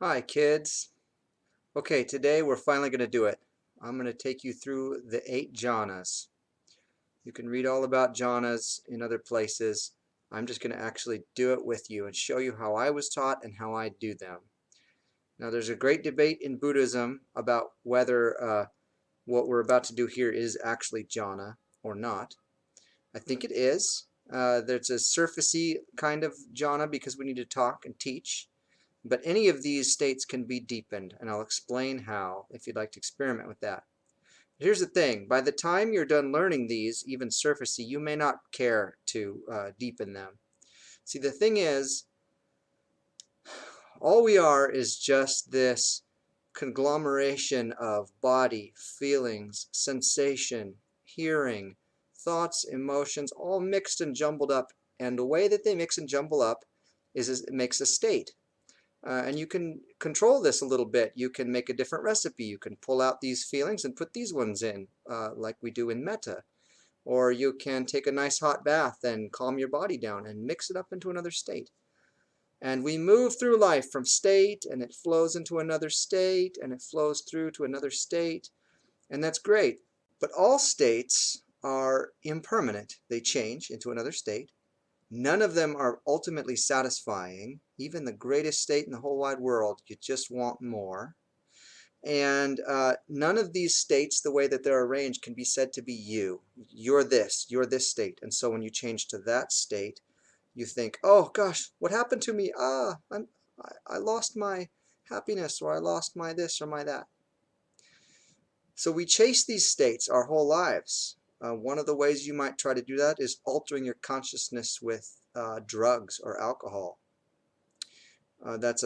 Hi kids. Okay, today we're finally going to do it. I'm going to take you through the 8 jhanas. You can read all about jhanas in other places. I'm just going to actually do it with you and show you how I was taught and how I do them. Now there's a great debate in Buddhism about whether what we're about to do here is actually jhana or not. I think it is. There's a surfacey kind of jhana because we need to talk and teach. But any of these states can be deepened, and I'll explain how if you'd like to experiment with that. Here's the thing, by the time you're done learning these, even surfacey, you may not care to deepen them. See, the thing is, all we are is just this conglomeration of body, feelings, sensation, hearing, thoughts, emotions, all mixed and jumbled up. And the way that they mix and jumble up is it makes a state. And you can control this a little bit. You can make a different recipe. You can pull out these feelings and put these ones in, like we do in metta. Or you can take a nice hot bath and calm your body down and mix it up into another state. And we move through life from state, and it flows into another state, and it flows through to another state. And that's great. But all states are impermanent. They change into another state. None of them are ultimately satisfying. Even the greatest state in the whole wide world, you just want more. And none of these states, the way that they're arranged, can be said to be you. You're this state. And so when you change to that state, you think, oh gosh, what happened to me? I lost my happiness, or I lost my this or my that. So we chase these states our whole lives. One of the ways you might try to do that is altering your consciousness with drugs or alcohol. That's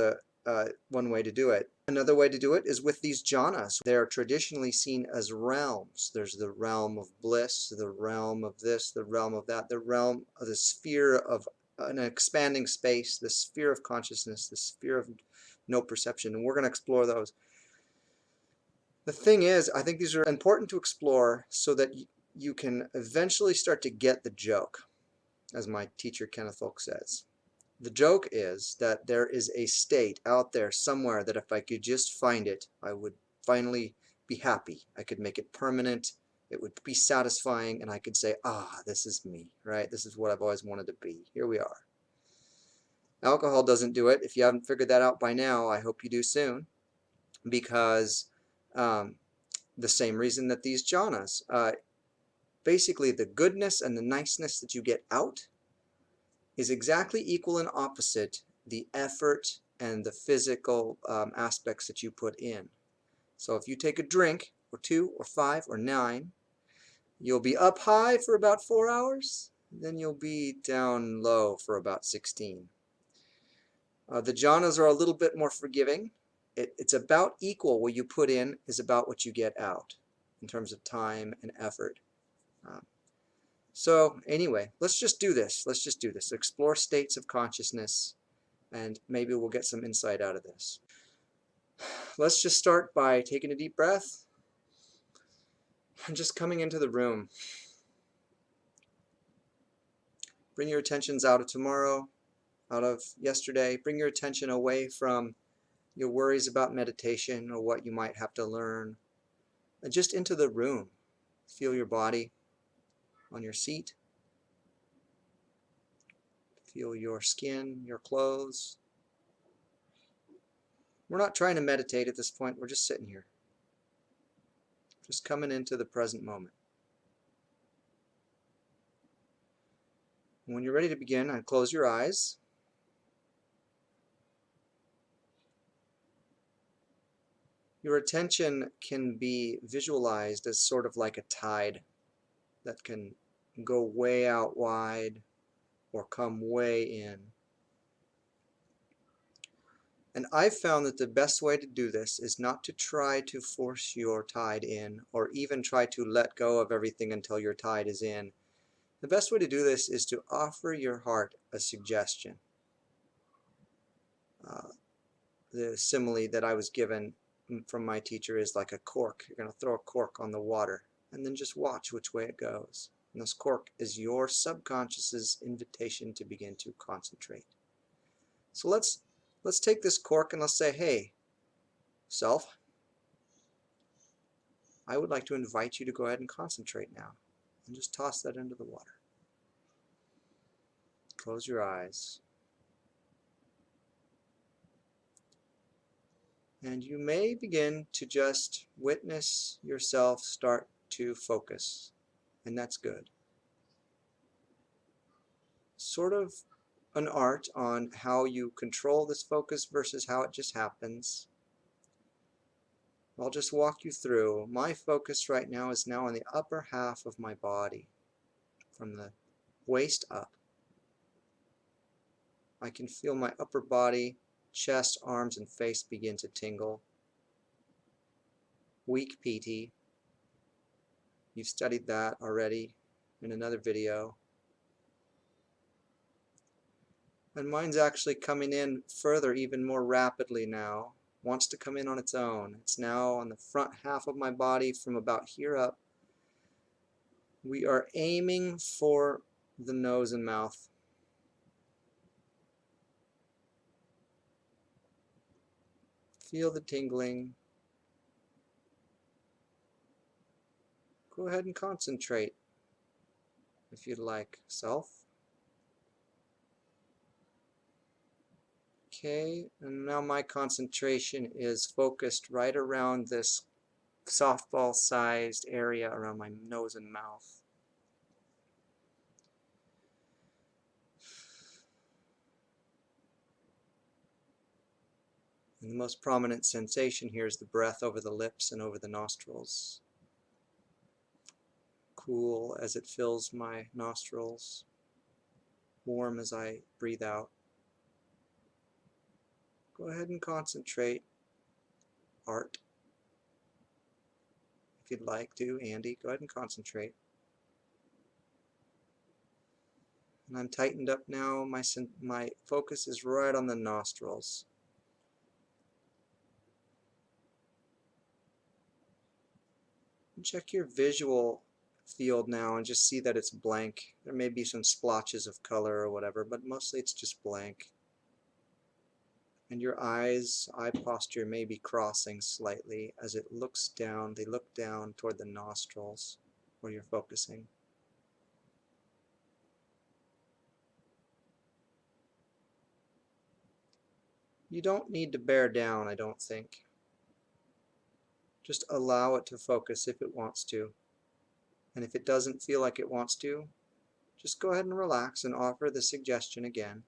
one way to do it. Another way to do it is with these jhanas. They are traditionally seen as realms. There's the realm of bliss, the realm of this, the realm of that, the realm of the sphere of an expanding space, the sphere of consciousness, the sphere of no perception. And we're going to explore those. The thing is, I think these are important to explore so that you can eventually start to get the joke, as my teacher Kenneth Folk says. The joke is that there is a state out there somewhere that if I could just find it, I would finally be happy. I could make it permanent, it would be satisfying, and I could say, this is me, right? This is what I've always wanted to be. Here we are. Alcohol doesn't do it. If you haven't figured that out by now, I hope you do soon, because the same reason that these jhanas, basically the goodness and the niceness that you get out is exactly equal and opposite the effort and the physical aspects that you put in. So if you take a drink, or 2, or 5, or 9, you'll be up high for about 4 hours, then you'll be down low for about 16. The jhanas are a little bit more forgiving. It's about equal. What you put in is about what you get out in terms of time and effort. So anyway, let's just do this. Let's just do this. Explore states of consciousness, and maybe we'll get some insight out of this. Let's just start by taking a deep breath and just coming into the room. Bring your attentions out of tomorrow, out of yesterday. Bring your attention away from your worries about meditation or what you might have to learn, and just into the room. Feel your body on your seat. Feel your skin, your clothes. We're not trying to meditate at this point. We're just sitting here. Just coming into the present moment. When you're ready to begin, close your eyes. Your attention can be visualized as sort of like a tide that can go way out wide or come way in. And I've found that the best way to do this is not to try to force your tide in, or even try to let go of everything until your tide is in. The best way to do this is to offer your heart a suggestion. The simile that I was given from my teacher is like a cork. You're going to throw a cork on the water and then just watch which way it goes. And this cork is your subconscious's invitation to begin to concentrate. So let's Let's take this cork and let's say, hey, self, I would like to invite you to go ahead and concentrate now. And just toss that into the water. Close your eyes. And you may begin to just witness yourself start to focus. And that's good. Sort of an art on how you control this focus versus how it just happens. I'll just walk you through. My focus right now is now on the upper half of my body, from the waist up. I can feel my upper body, chest, arms, and face begin to tingle. Weak PT. You've studied that already in another video. And mine's actually coming in further, even more rapidly now. Wants to come in on its own. It's now on the front half of my body from about here up. We are aiming for the nose and mouth. Feel the tingling. Go ahead and concentrate if you'd like, self. Okay, and now my concentration is focused right around this softball-sized area around my nose and mouth. And the most prominent sensation here is the breath over the lips and over the nostrils. Cool as it fills my nostrils, warm as I breathe out. Go ahead and concentrate, Art. If you'd like to, Andy, go ahead and concentrate. And I'm tightened up now. My focus is right on the nostrils. And check your visual field now and just see that it's blank. There may be some splotches of color or whatever, but mostly it's just blank. And your eyes, eye posture may be crossing slightly as it looks down. They look down toward the nostrils where you're focusing. You don't need to bear down, I don't think. Just allow it to focus if it wants to. And if it doesn't feel like it wants to, just go ahead and relax and offer the suggestion again.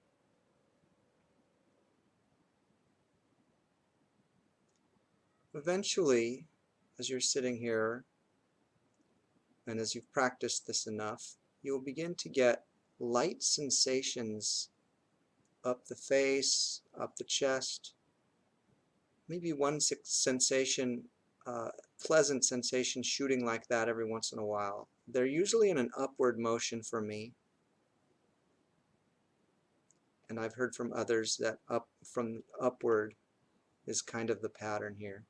Eventually, as you're sitting here, and as you've practiced this enough, you'll begin to get light sensations up the face, up the chest, maybe one sensation, pleasant sensation shooting like that every once in a while. They're usually in an upward motion for me, and I've heard from others that upward is kind of the pattern here.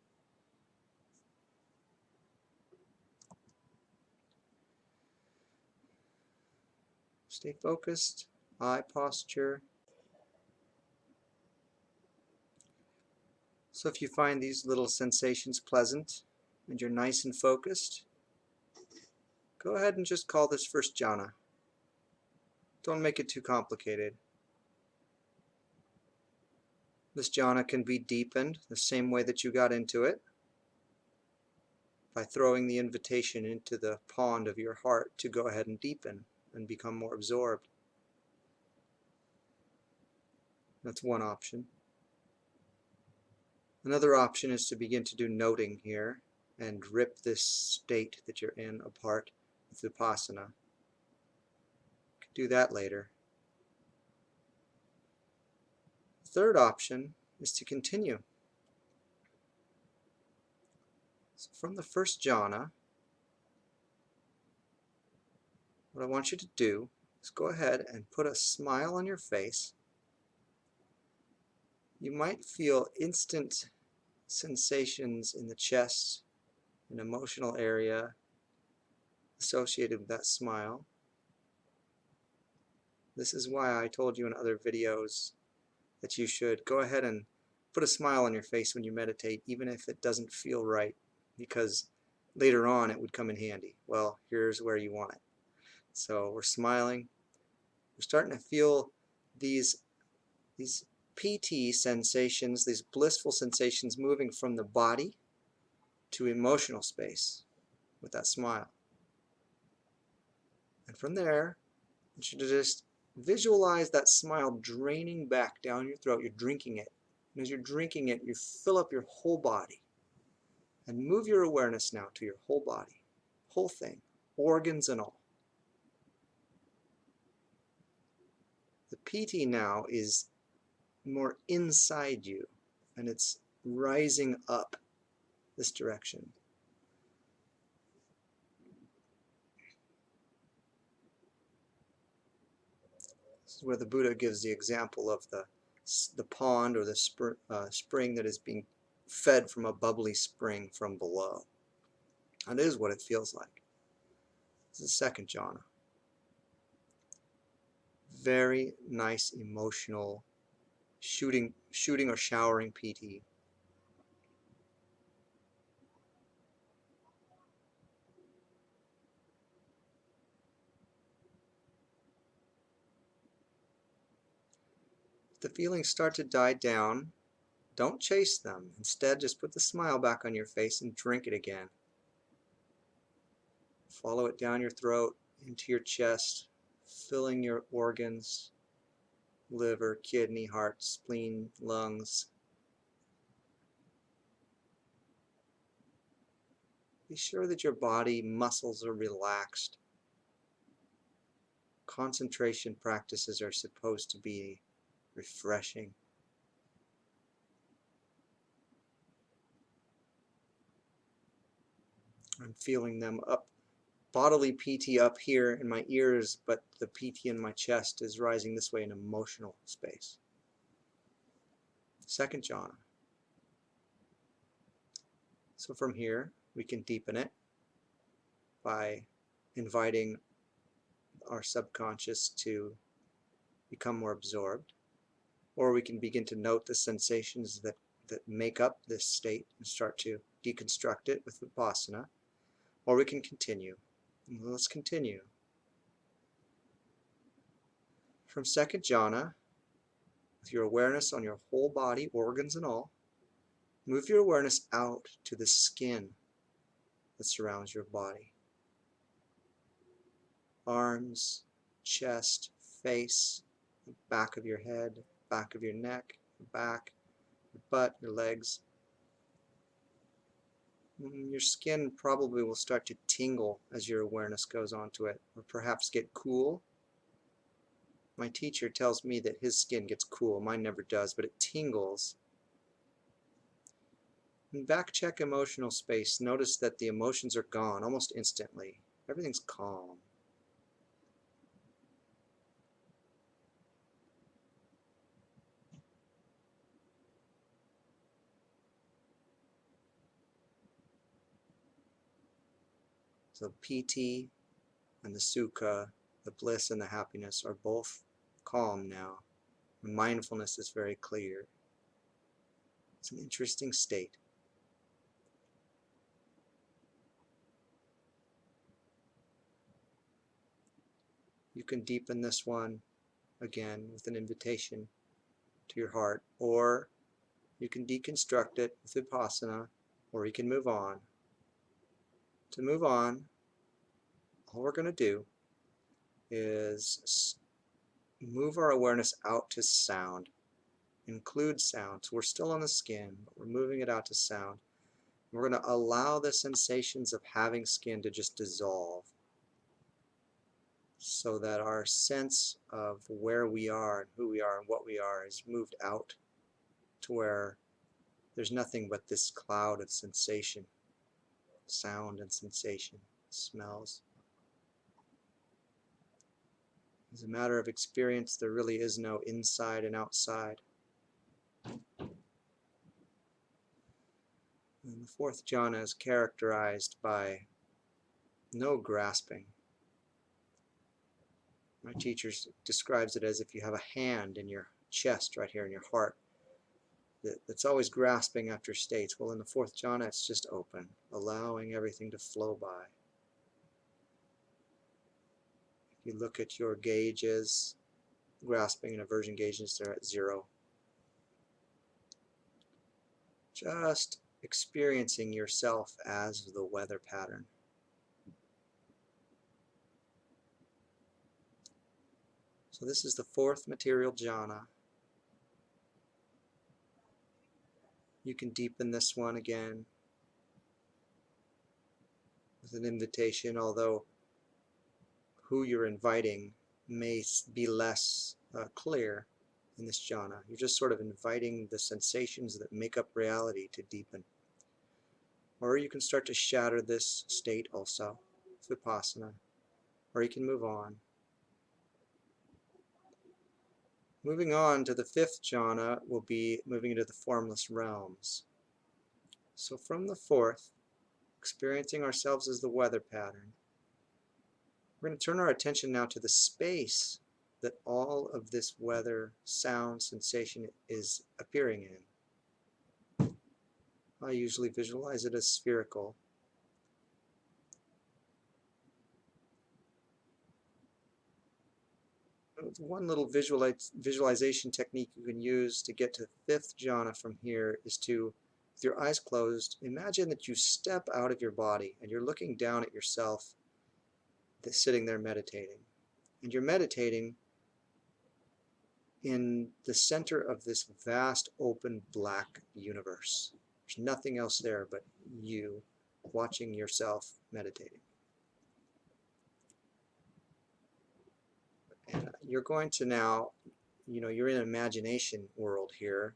Stay focused, eye posture. So if you find these little sensations pleasant and you're nice and focused, go ahead and just call this first jhana. Don't make it too complicated. This jhana can be deepened the same way that you got into it, by throwing the invitation into the pond of your heart to go ahead and deepen and become more absorbed. That's one option. Another option is to begin to do noting here and rip this state that you're in apart with vipassana. You can do that later. The third option is to continue. So from the first jhana, what I want you to do is go ahead and put a smile on your face. You might feel instant sensations in the chest, an emotional area associated with that smile. This is why I told you in other videos that you should go ahead and put a smile on your face when you meditate, even if it doesn't feel right, because later on it would come in handy. Well, here's where you want it. So we're smiling. We're starting to feel these PT sensations, these blissful sensations moving from the body to emotional space with that smile. And from there, I want you to just visualize that smile draining back down your throat. You're drinking it. And as you're drinking it, you fill up your whole body. And move your awareness now to your whole body, whole thing, organs and all. The PT now is more inside you, and it's rising up this direction. This is where the Buddha gives the example of the pond or the spring that is being fed from a bubbly spring from below. That is what it feels like. This is the second jhana. Very nice emotional shooting or showering PT. If the feelings start to die down, don't chase them. Instead, just put the smile back on your face and drink it again. Follow it down your throat, into your chest, filling your organs, liver, kidney, heart, spleen, lungs. Be sure that your body muscles are relaxed. Concentration practices are supposed to be refreshing. I'm feeling them up, bodily PT up here in my ears, but the PT in my chest is rising this way in emotional space. Second jhana. So from here, we can deepen it by inviting our subconscious to become more absorbed, or we can begin to note the sensations that make up this state and start to deconstruct it with vipassana, or we can continue. Let's continue. From second jhana, with your awareness on your whole body, organs and all, move your awareness out to the skin that surrounds your body. Arms, chest, face, the back of your head, back of your neck, your back, your butt, your legs. Your skin probably will start to tingle as your awareness goes onto it, or perhaps get cool. My teacher tells me that his skin gets cool. Mine never does, but it tingles. And back check emotional space. Notice that the emotions are gone almost instantly. Everything's calm. So PT and the sukha, the bliss and the happiness are both calm now. Mindfulness is very clear. It's an interesting state. You can deepen this one again with an invitation to your heart, or you can deconstruct it with vipassana, or you can move on. To move on, all we're going to do is move our awareness out to sound. Include sound. So we're still on the skin, but we're moving it out to sound. We're going to allow the sensations of having skin to just dissolve, so that our sense of where we are and who we are and what we are is moved out to where there's nothing but this cloud of sensation, sound and sensation, smells. As a matter of experience, there really is no inside and outside. And the fourth jhana is characterized by no grasping. My teacher describes it as if you have a hand in your chest right here in your heart that's always grasping after states. Well, in the fourth jhana, it's just open, allowing everything to flow by. If you look at your gauges, grasping and aversion gauges, they're at 0. Just experiencing yourself as the weather pattern. So this is the fourth material jhana. You can deepen this one again with an invitation, although who you're inviting may be less clear in this jhana. You're just sort of inviting the sensations that make up reality to deepen. Or you can start to shatter this state also, vipassana. Or you can move on. Moving on to the fifth jhana will be moving into the formless realms. So from the fourth, experiencing ourselves as the weather pattern, we're going to turn our attention now to the space that all of this weather, sound, sensation is appearing in. I usually visualize it as spherical. One little visualization technique you can use to get to the fifth jhana from here is to, with your eyes closed, imagine that you step out of your body and you're looking down at yourself sitting there meditating. And you're meditating in the center of this vast open black universe. There's nothing else there but you watching yourself meditating. And you're going to now, you're in an imagination world here,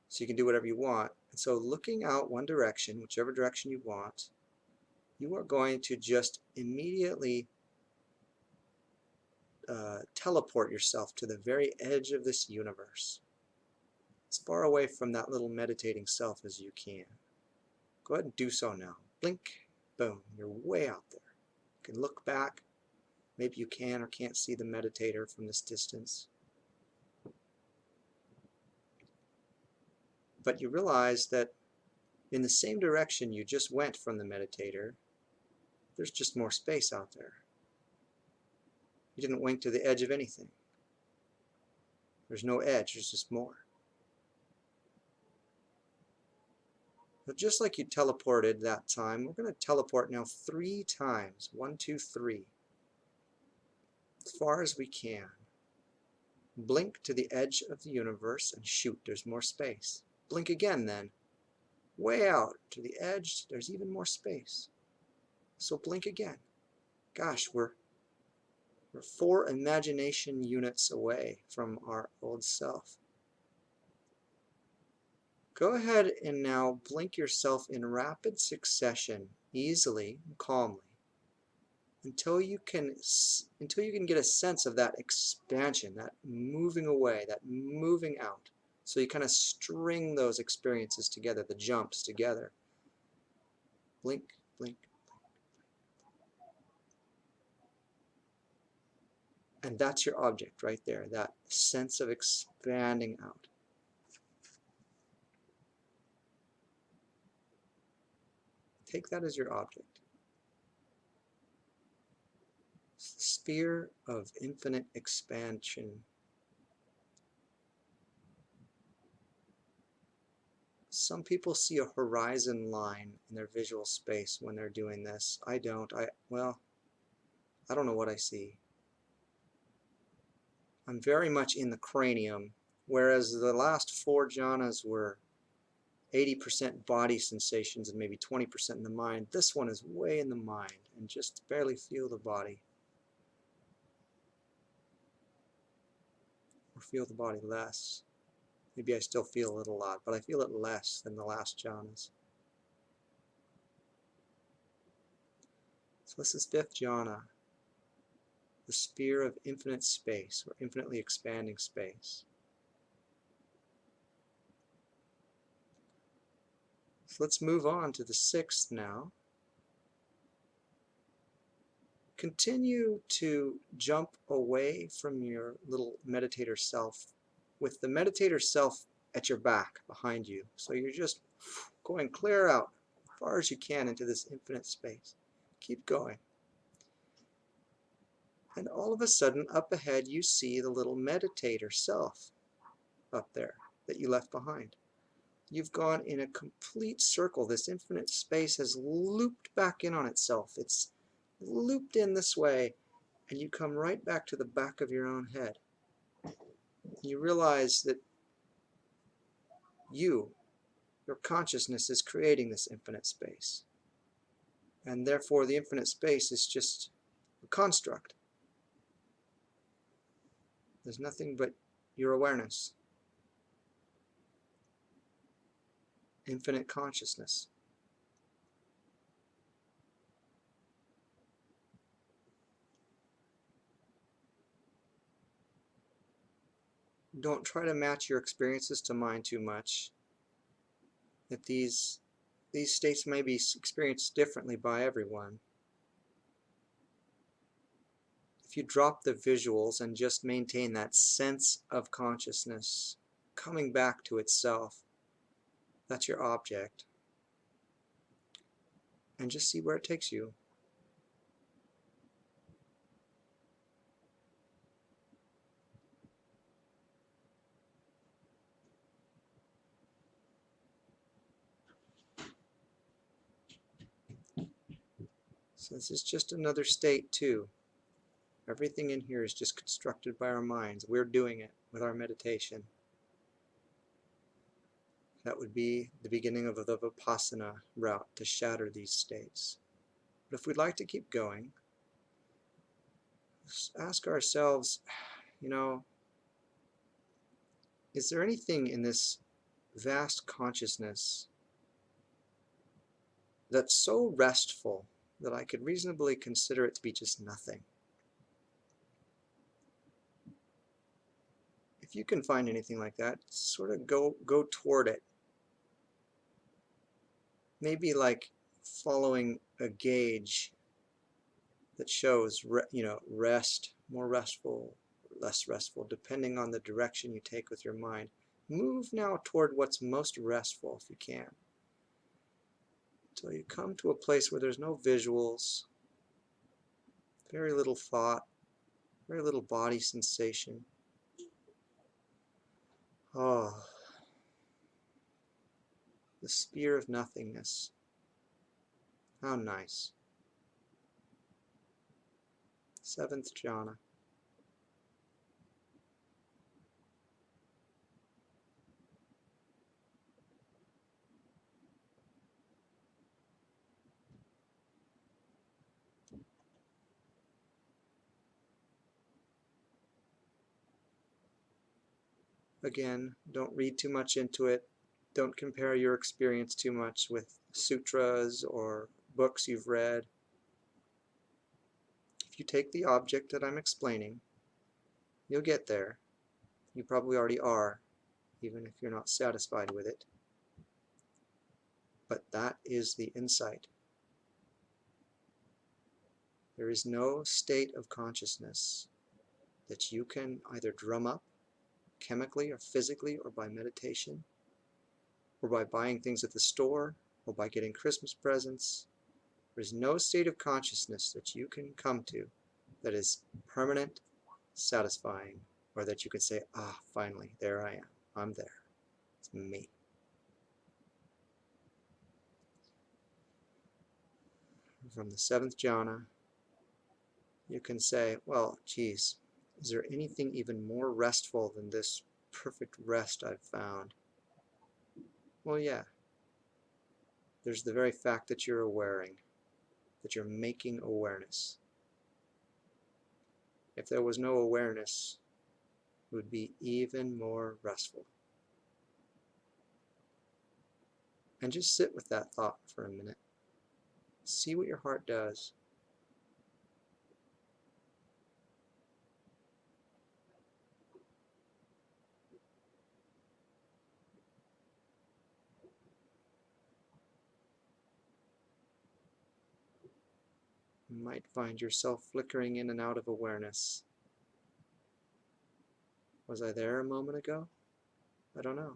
so you can do whatever you want. And so looking out one direction, whichever direction you want, you are going to just immediately teleport yourself to the very edge of this universe, as far away from that little meditating self as you can. Go ahead and do so now. Blink, boom, you're way out there. You can look back. Maybe you can or can't see the meditator from this distance. But you realize that in the same direction you just went from the meditator, there's just more space out there. You didn't wink to the edge of anything. There's no edge, there's just more. But just like you teleported that time, we're going to teleport now 3 times. 1, 2, 3. As far as we can. Blink to the edge of the universe and shoot, there's more space. Blink again then. Way out to the edge, there's even more space. So blink again. Gosh, we're 4 imagination units away from our old self. Go ahead and now blink yourself in rapid succession, easily and calmly, until you can get a sense of that expansion, that moving away, that moving out. So you kind of string those experiences together, the jumps together. Blink, blink, blink. And that's your object right there, that sense of expanding out. Take that as your object. It's the sphere of infinite expansion. Some people see a horizon line in their visual space when they're doing this. I don't. I don't know what I see. I'm very much in the cranium, whereas the last 4 jhanas were 80% body sensations and maybe 20% in the mind. This one is way in the mind and just barely feel the body. Or feel the body less. Maybe I still feel it a lot, but I feel it less than the last jhanas. So this is 5th jhana, the sphere of infinite space, or infinitely expanding space. So let's move on to the 6th now. Continue to jump away from your little meditator self with the meditator self at your back, behind you. So you're just going clear out as far as you can into this infinite space. Keep going. And all of a sudden, up ahead, you see the little meditator self up there that you left behind. You've gone in a complete circle. This infinite space has looped back in on itself. It's looped in this way, and you come right back to the back of your own head. You realize that your consciousness is creating this infinite space. And therefore, the infinite space is just a construct. There's nothing but your awareness. Infinite consciousness. Don't try to match your experiences to mine too much. That these states may be experienced differently by everyone. If you drop the visuals and just maintain that sense of consciousness coming back to itself, that's your object. And just see where it takes you. So this is just another state too. Everything in here is just constructed by our minds. We're doing it with our meditation. That would be the beginning of the Vipassana route, to shatter these states. But if we'd like to keep going, let's ask ourselves, is there anything in this vast consciousness that's so restful that I could reasonably consider it to be just nothing? If you can find anything like that, sort of go toward it. Maybe like following a gauge that shows, rest, more restful, less restful, depending on the direction you take with your mind. Move now toward what's most restful if you can, until you come to a place where there's no visuals, very little thought, very little body sensation. Oh, the sphere of nothingness. How nice. Seventh jhana. Again, don't read too much into it. Don't compare your experience too much with sutras or books you've read. If you take the object that I'm explaining, you'll get there. You probably already are, even if you're not satisfied with it. But that is the insight. There is no state of consciousness that you can either drum up chemically or physically or by meditation or by buying things at the store or by getting Christmas presents. There's no state of consciousness that you can come to that is permanent, satisfying, or that you can say, finally, there I am. I'm there. It's me. From the seventh jhana, you can say, well, geez, is there anything even more restful than this perfect rest I've found? Well, yeah. There's the very fact that you're awareing, that you're making awareness. If there was no awareness, it would be even more restful. And just sit with that thought for a minute. See what your heart does. You might find yourself flickering in and out of awareness. Was I there a moment ago? I don't know.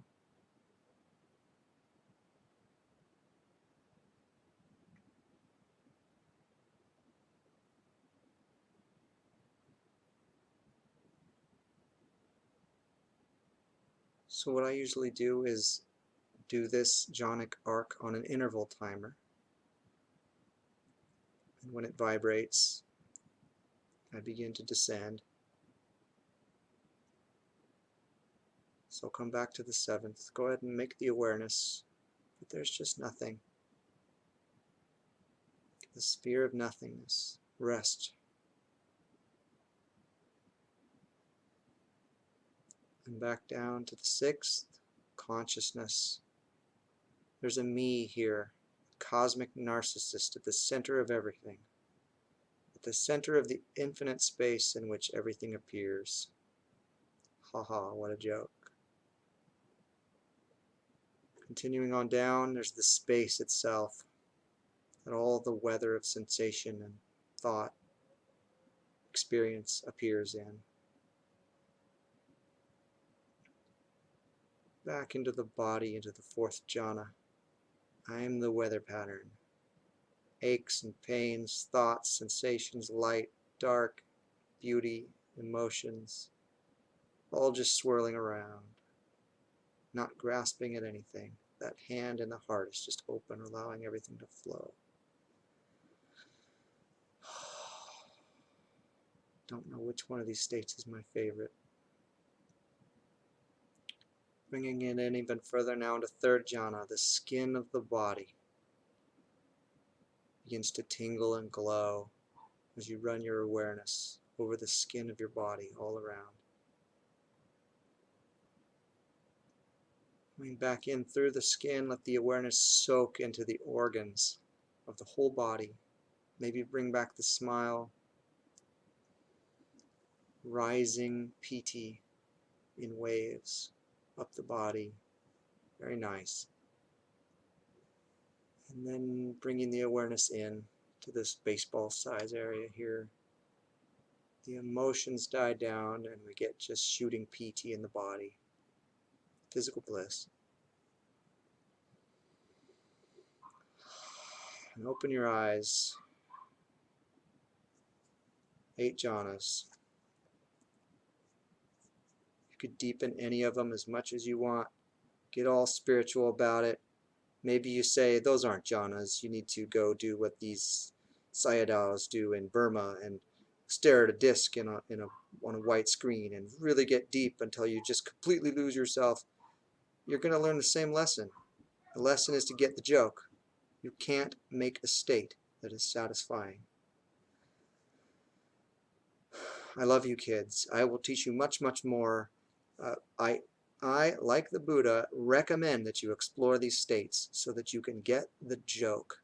So what I usually do is do this jhanic arc on an interval timer. And when it vibrates, I begin to descend. So I'll come back to the 7th. Go ahead and make the awareness that there's just nothing. The sphere of nothingness. Rest. And back down to the 6th. Consciousness. There's a me here. Cosmic narcissist at the center of everything. At the center of the infinite space in which everything appears. Haha, what a joke. Continuing on down, there's the space itself, and all the weather of sensation and thought, experience appears in. Back into the body, into the 4th jhana. I am the weather pattern. Aches and pains, thoughts, sensations, light, dark, beauty, emotions, all just swirling around, not grasping at anything. That hand in the heart is just open, allowing everything to flow. Don't know which one of these states is my favorite. Bringing it in even further now into 3rd jhana, the skin of the body begins to tingle and glow as you run your awareness over the skin of your body all around. Coming back in through the skin, let the awareness soak into the organs of the whole body. Maybe bring back the smile, rising piti in waves up the body. Very nice. And then bringing the awareness in to this baseball size area here. The emotions die down and we get just shooting piti in the body. Physical bliss. And open your eyes. 8 jhanas. You could deepen any of them as much as you want. Get all spiritual about it. Maybe you say, those aren't jhanas. You need to go do what these sayadaws do in Burma and stare at a disc on a white screen and really get deep until you just completely lose yourself. You're going to learn the same lesson. The lesson is to get the joke. You can't make a state that is satisfying. I love you, kids. I will teach you much, much more. I, like the Buddha, recommend that you explore these states so that you can get the joke.